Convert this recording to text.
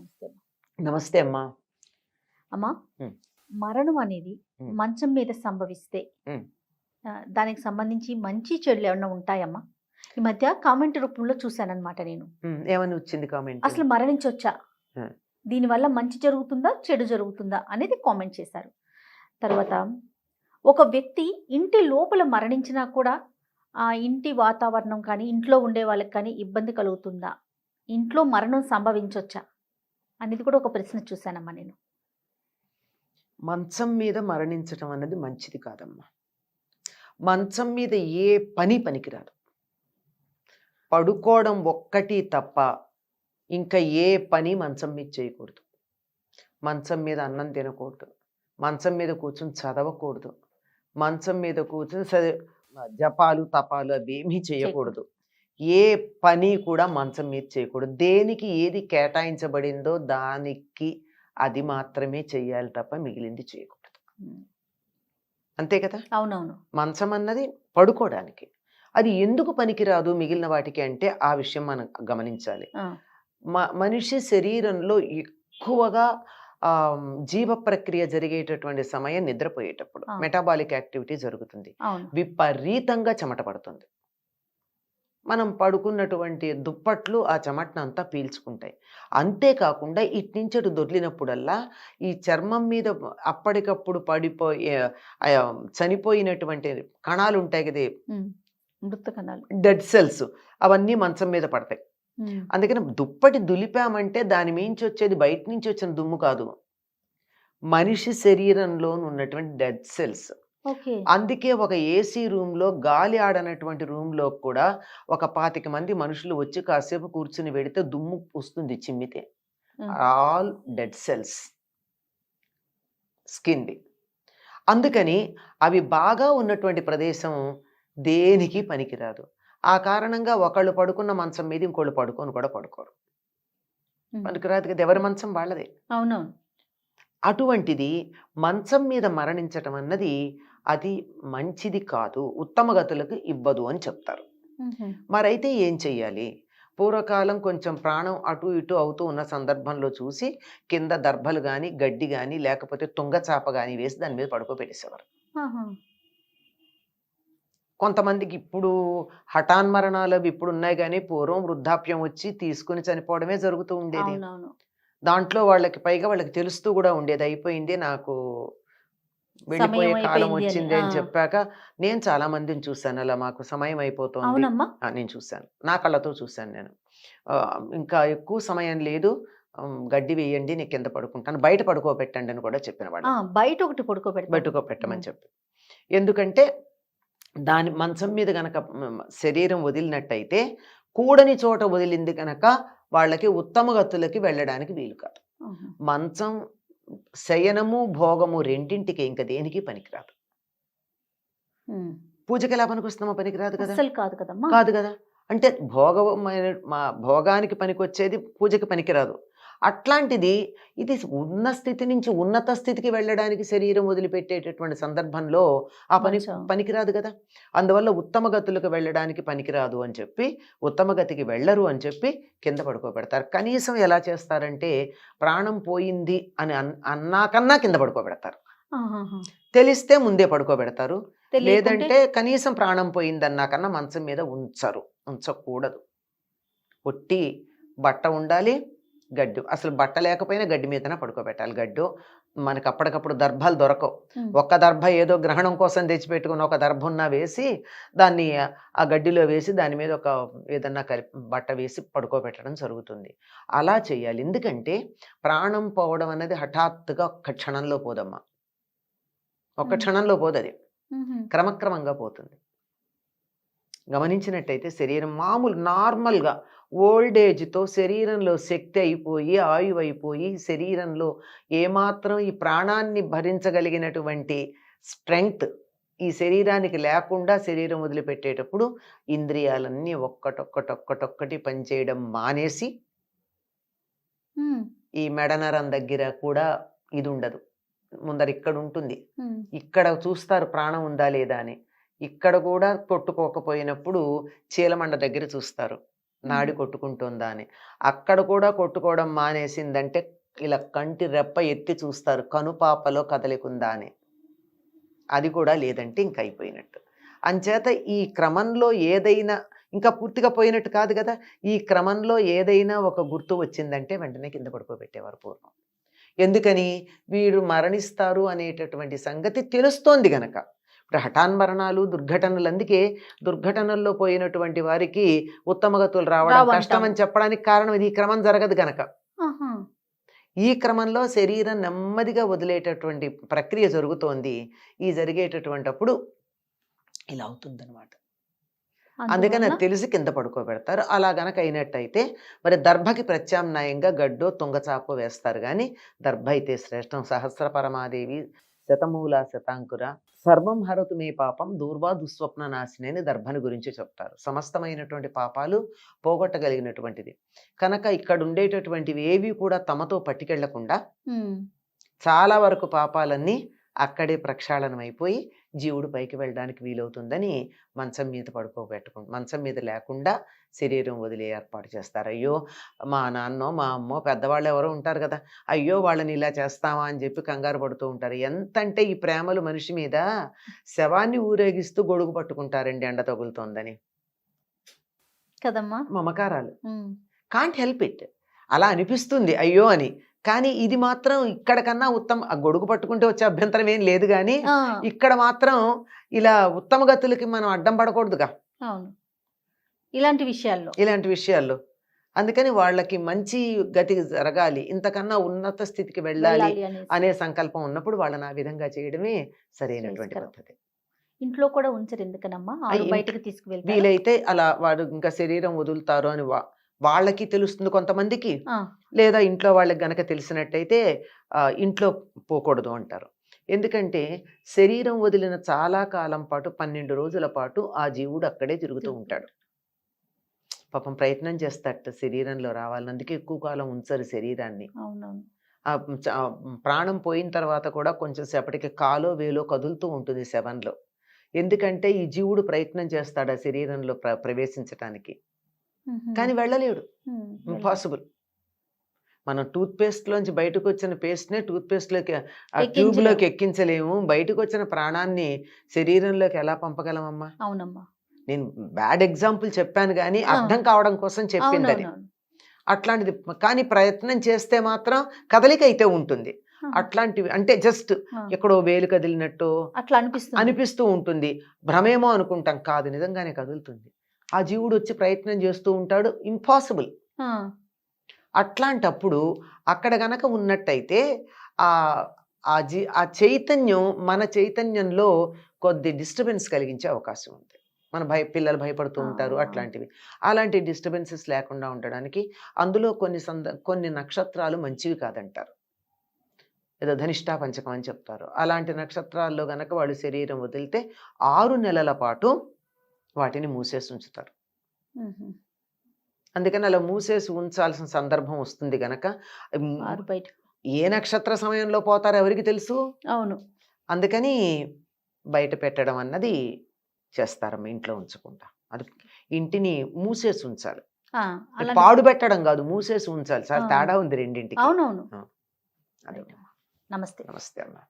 నమస్తే అమ్మ. నమస్తే అమ్మా. అమ్మా, హ్మ్. మరణం అనేది హ్మ్. మంచం మీద సంభవిస్తే హ్మ్. దానికి సంబంధించి మంచి చెడులు ఏమన్నా ఉంటాయమ్మా? ఈ మధ్య కామెంట్ రూపంలో చూశానన్నమాట నేను. ఏమని వచ్చింది కామెంట్? అసలు మరణించొచ్చా? హ్మ్. దీనివల్ల మంచి జరుగుతుందా? చెడు జరుగుతుందా? అనేది కామెంట్ చేశారు. తర్వాత ఒక వ్యక్తి ఇంటి లోపల మరణించినా కూడా ఆ ఇంటి వాతావరణం కానీ, ఇంట్లో ఉండే వాళ్ళకి కానీ ఇబ్బంది కలుగుతుందా? ఇంట్లో మరణం సంభవించొచ్చా? అనేది కూడా ఒక ప్రశ్న చూశానమ్మా నేను. మంచం మీద మరణించటం అన్నది మంచిది కాదమ్మా. మంచం మీద ఏ పని పనికిరాదు. పడుకోవడం ఒక్కటి తప్ప ఇంకా ఏ పని మంచం మీద చేయకూడదు. మంచం మీద అన్నం తినకూడదు. మంచం మీద కూర్చొని చదవకూడదు. మంచం మీద కూర్చొని జపాలు తపాలు అవేమీ చేయకూడదు. ఏ పని కూడా మంచం మీద చేయకూడదు. దేనికి ఏది కేటాయించబడిందో దానికి అది మాత్రమే చెయ్యాలి తప్ప మిగిలింది చేయకూడదు. అంతే కదా? అవునవును. మంచం అన్నది పడుకోవడానికి. అది ఎందుకు పనికిరాదు మిగిలిన వాటికి అంటే ఆ విషయం మనం గమనించాలి. మనిషి శరీరంలో ఎక్కువగా జీవ ప్రక్రియ జరిగేటటువంటి సమయం నిద్రపోయేటప్పుడు మెటాబాలిక్ యాక్టివిటీ జరుగుతుంది. విపరీతంగా చెమట పడుతుంది. మనం పడుకున్నటువంటి దుప్పట్లు ఆ చెమటనంతా పీల్చుకుంటాయి. అంతేకాకుండా ఇట్నుంచటు దొర్లినప్పుడల్లా ఈ చర్మం మీద అప్పటికప్పుడు పడిపోయే చనిపోయినటువంటి కణాలు ఉంటాయి కదా, మృత కణాలు, డెడ్ సెల్స్, అవన్నీ మంచం మీద పడతాయి. అందుకని దుప్పటి దులిపామంటే దాని మించి వచ్చేది బయట నుంచి వచ్చిన దుమ్ము కాదు, మనిషి శరీరంలో ఉన్నటువంటి డెడ్ సెల్స్. అందుకే ఒక ఏసీ రూమ్ లో, గాలి ఆడనటువంటి రూమ్ లో కూడా ఒక 25 మంది మనుషులు వచ్చి కాసేపు కూర్చుని పెడితే దుమ్ము వస్తుంది చిమ్మితే. All dead cells skin. అందుకని అవి బాగా ఉన్నటువంటి ప్రదేశం దేనికి పనికిరాదు. ఆ కారణంగా ఒకళ్ళు పడుకున్న మంచం మీద ఇంకోళ్ళు పడుకొని కూడా పడుకోరు. పనికిరాదు కదా, ఎవరి మంచం వాళ్ళదే. అవునవును. అటువంటిది మంచం మీద మరణించటం అన్నది అది మంచిది కాదు, ఉత్తమ గతులకు ఇవ్వదు అని చెప్తారు. మరైతే ఏం చెయ్యాలి? పూర్వకాలం కొంచెం ప్రాణం అటు ఇటు అవుతూ ఉన్న సందర్భంలో చూసి కింద దర్భలు కానీ, గడ్డి కానీ, లేకపోతే తుంగచాప కానీ వేసి దాని మీద పడుకోబెట్టేసేవారు. కొంతమందికి ఇప్పుడు హఠాన్మరణాలు అవి ఇప్పుడు ఉన్నాయి కానీ పూర్వం వృద్ధాప్యం వచ్చి తీసుకుని చనిపోవడమే జరుగుతూ ఉండేది. దాంట్లో వాళ్ళకి పైగా వాళ్ళకి తెలుస్తూ కూడా ఉండేది, అయిపోయింది నాకు వెళ్ళిపోయే కాలం వచ్చింది అని చెప్పాక. నేను చాలా మందిని చూశాను అలా, మాకు సమయం అయిపోతుంది నేను చూశాను, నా కళ్ళతో చూశాను నేను. ఇంకా ఎక్కువ సమయం లేదు, గడ్డి వేయండి, నేను కింద పడుకుంటాను, బయట పడుకోబెట్టండి అని కూడా చెప్పిన వాడు. బయట ఒకటి పడుకోబెట్టమని చెప్పి. ఎందుకంటే దాని మంచం మీద గనక శరీరం వదిలినట్టయితే కూడని చోట వదిలింది కనుక వాళ్ళకి ఉత్తమ గతులకి వెళ్ళడానికి వీలు కాదు. మంచం శయనము భోగము రెండింటికి ఇంకా దేనికి పనికిరాదు. పూజకి ఎలా పనికొస్తున్నామో పనికిరాదు కదా. కాదు కదా. అంటే భోగానికి పనికొచ్చేది పూజకి పనికిరాదు. అట్లాంటిది ఇది ఉన్న స్థితి నుంచి ఉన్నత స్థితికి వెళ్ళడానికి శరీరం వదిలిపెట్టేటటువంటి సందర్భంలో ఆ పనికిరాదు కదా. అందువల్ల ఉత్తమ గతులకు వెళ్ళడానికి పనికిరాదు అని చెప్పి, ఉత్తమ గతికి వెళ్ళరు అని చెప్పి కింద పడుకోబెడతారు. కనీసం ఎలా చేస్తారంటే ప్రాణం పోయింది అని అన్నాకన్నా కింద పడుకోబెడతారు. తెలిస్తే ముందే పడుకోబెడతారు. లేదంటే కనీసం ప్రాణం పోయిందన్నాకన్నా మంచం మీద ఉంచకూడదు. ఒట్టి బట్ట ఉండాలి, గడ్డు. అసలు బట్ట లేకపోయినా గడ్డి మీదనే పడుకోబెట్టాలి. గడ్డు మనకు అప్పటికప్పుడు దర్భాలు దొరకవు. ఒక్క దర్భ ఏదో గ్రహణం కోసం తెచ్చిపెట్టుకుని ఒక దర్భ ఉన్నా వేసి దాన్ని ఆ గడ్డిలో వేసి దాని మీద ఒక ఏదన్నా బట్ట వేసి పడుకోబెట్టడం జరుగుతుంది. అలా చేయాలి. ఎందుకంటే ప్రాణం పోవడం అనేది హఠాత్తుగా ఒక్క క్షణంలో పోదమ్మా. ఒక్క క్షణంలో పోదది, క్రమక్రమంగా పోతుంది. గమనించినట్టయితే శరీరం మామూలు నార్మల్గా ఓల్డ్ ఏజ్తో శరీరంలో శక్తి అయిపోయి, ఆయువు అయిపోయి, శరీరంలో ఏమాత్రం ఈ ప్రాణాన్ని భరించగలిగినటువంటి స్ట్రెంగ్త్ ఈ శరీరానికి లేకుండా శరీరం వదిలిపెట్టేటప్పుడు ఇంద్రియాలన్నీ ఒక్కటొక్కటి పనిచేయడం మానేసి, ఈ మెడనరం దగ్గర కూడా ఇది ఉండదు, ముందర ఇక్కడ ఉంటుంది, ఇక్కడ చూస్తారు ప్రాణం ఉందా లేదా అని. ఇక్కడ కూడా కొట్టుకోకపోయినప్పుడు చీలమండ దగ్గర చూస్తారు. నాడి కొట్టుకుంటుందా అని. అక్కడ కూడా కొట్టుకోవడం మానేసిందంటే ఇలా కంటి రెప్ప ఎత్తి చూస్తారు, కనుపాపలో కదలికుందా అని. అది కూడా లేదంటే ఇంక అయిపోయినట్టు. అంచేత ఈ క్రమంలో ఏదైనా ఇంకా పూర్తిగా పోయినట్టు కాదు కదా, ఈ క్రమంలో ఏదైనా ఒక గుర్తు వచ్చిందంటే వెంటనే కింద పడుకోబెట్టేవారు పూర్వం. ఎందుకని? వీరు మరణిస్తారు అనేటటువంటి సంగతి తెలుస్తోంది గనక. ఇప్పుడు హఠాన్మరణాలు, దుర్ఘటనలు, అందుకే దుర్ఘటనల్లో పోయినటువంటి వారికి ఉత్తమగతులు రావడం కష్టం అని చెప్పడానికి కారణం ఇది. ఈ క్రమం జరగదు గనక. ఈ క్రమంలో శరీరం నెమ్మదిగా వదిలేటటువంటి ప్రక్రియ జరుగుతోంది. ఈ జరిగేటటువంటిప్పుడు ఇలా అవుతుందన్నమాట. అందుకని అది తెలిసి కింద పడుకోబెడతారు. అలా గనక అయినట్టయితే మరి దర్భకి ప్రత్యామ్నాయంగా గడ్డో తుంగచాపో వేస్తారు. కానీ దర్భ అయితే శ్రేష్టం. సహస్ర పరమాదేవి శతమూల శతాంకుర సర్వం హరతు మే పాపం దూర్వా దుస్వప్న నాశిని అని దర్భని గురించి చెప్తారు. సమస్తమైనటువంటి పాపాలు పోగొట్టగలిగినటువంటిది కనుక ఇక్కడ ఉండేటటువంటివి ఏవి కూడా తమతో పట్టుకెళ్లకుండా చాలా వరకు పాపాలన్నీ అక్కడే ప్రక్షాళనం అయిపోయి జీవుడు పైకి వెళ్ళడానికి వీలవుతుందని మంచం మీద పడుకోబెట్టుకుంటాం. మంచం మీద లేకుండా శరీరం వదిలే ఏర్పాటు చేస్తారు. అయ్యో మా నాన్నో మా అమ్మో పెద్దవాళ్ళు ఎవరో ఉంటారు కదా, అయ్యో వాళ్ళని ఇలా చేస్తామా అని చెప్పి కంగారు పడుతూ ఉంటారు. ఎంతంటే ఈ ప్రేమలు మనిషి మీద శవాన్ని ఊరేగిస్తూ గొడుగు పట్టుకుంటారండి ఎండ తగులుతోందని కదమ్మా. మమకారాలు కాంట్ హెల్ప్ ఇట్. అలా అనిపిస్తుంది అయ్యో అని. కానీ ఇది మాత్రం ఇక్కడ కన్నా ఉత్తమ, గొడుగు పట్టుకుంటే వచ్చే అభ్యంతరం ఏం లేదు, కానీ ఇక్కడ మాత్రం ఇలా ఉత్తమ గతులకి మనం అడ్డం పడకూడదుగా ఇలాంటి విషయాల్లో. అందుకని వాళ్ళకి మంచి గతి జరగాలి, ఇంతకన్నా ఉన్నత స్థితికి వెళ్ళాలి అనే సంకల్పం ఉన్నప్పుడు వాళ్ళని ఆ విధంగా చేయడమే సరైనటువంటి పద్ధతి. ఇంట్లో కూడా ఉంచరు ఎందుకనమ్మా, బయటకు తీసుకువెళ్తారు. వీలైతే అలా వాడు ఇంకా శరీరం వదులుతారు అని వాళ్ళకి తెలుస్తుంది కొంతమందికి, లేదా ఇంట్లో వాళ్ళకి గనక తెలిసినట్టయితే ఇంట్లో పోకూడదు అంటారు. ఎందుకంటే శరీరం వదిలిన చాలా కాలం పాటు 12 రోజుల పాటు ఆ జీవుడు అక్కడే తిరుగుతూ ఉంటాడు. పాపం ప్రయత్నం చేస్తాడు శరీరంలో రావాలని, అందుకే ఎక్కువ కాలం ఉంచరు శరీరాన్ని. ప్రాణం పోయిన తర్వాత కూడా కొంచెం సేపటికి కాలో వేలో కదులుతూ ఉంటుంది శవంలో. ఎందుకంటే ఈ జీవుడు ప్రయత్నం చేస్తాడు ఆ శరీరంలో ప్రవేశించటానికి, కానీ వెళ్ళలేడు. ఇంపాసిబుల్. మనం టూత్ పేస్ట్ లోంచి బయటకు వచ్చిన పేస్ట్నే టూత్ పేస్ట్ లోకి ఆ ట్యూబ్ లోకి ఎక్కించలేము. బయటకు వచ్చిన ప్రాణాన్ని శరీరంలోకి ఎలా పంపగలమమ్మా? అవునమ్మా. నేను బ్యాడ్ ఎగ్జాంపుల్ చెప్పాను కానీ అర్థం కావడం కోసం చెప్పిందని. అట్లాంటిది కానీ ప్రయత్నం చేస్తే మాత్రం కదలిక అయితే ఉంటుంది. అట్లాంటివి అంటే జస్ట్ ఎక్కడో వేలు కదిలినట్టు అట్లా అనిపిస్తూ ఉంటుంది. భ్రమేమో అనుకుంటాం, కాదు నిజంగానే కదులుతుంది. ఆ జీవుడు వచ్చి ప్రయత్నం చేస్తూ ఉంటాడు. ఇంపాసిబుల్. అట్లాంటప్పుడు అక్కడ గనక ఉన్నట్టయితే ఆ చైతన్యం మన చైతన్యంలో కొద్ది డిస్టర్బెన్స్ కలిగించే అవకాశం ఉంది. మన పిల్లలు భయపడుతూ ఉంటారు. అలాంటి డిస్టర్బెన్సెస్ లేకుండా ఉండడానికి అందులో కొన్ని నక్షత్రాలు మంచివి కాదంటారు. ఏదో ధనిష్టా పంచకం అని చెప్తారు. అలాంటి నక్షత్రాల్లో గనక వాళ్ళు శరీరం వదిలితే 6 నెలల పాటు వాటిని మూసేసి ఉంచుతారు. అందుకని అలా మూసేసి ఉంచాల్సిన సందర్భం వస్తుంది గనక ఏ నక్షత్ర సమయంలో పోతారో ఎవరికి తెలుసు. అవును. అందుకని బయట పెట్టడం అన్నది చేస్తారమ్మ, ఇంట్లో ఉంచకుండా. అది ఇంటిని మూసేసి ఉంచాలి, పాడు పెట్టడం కాదు, మూసేసి ఉంచాలి. సార్ తేడా ఉంది రెండింటికి. అవునవును. అదే. నమస్తే. నమస్తే అమ్మా.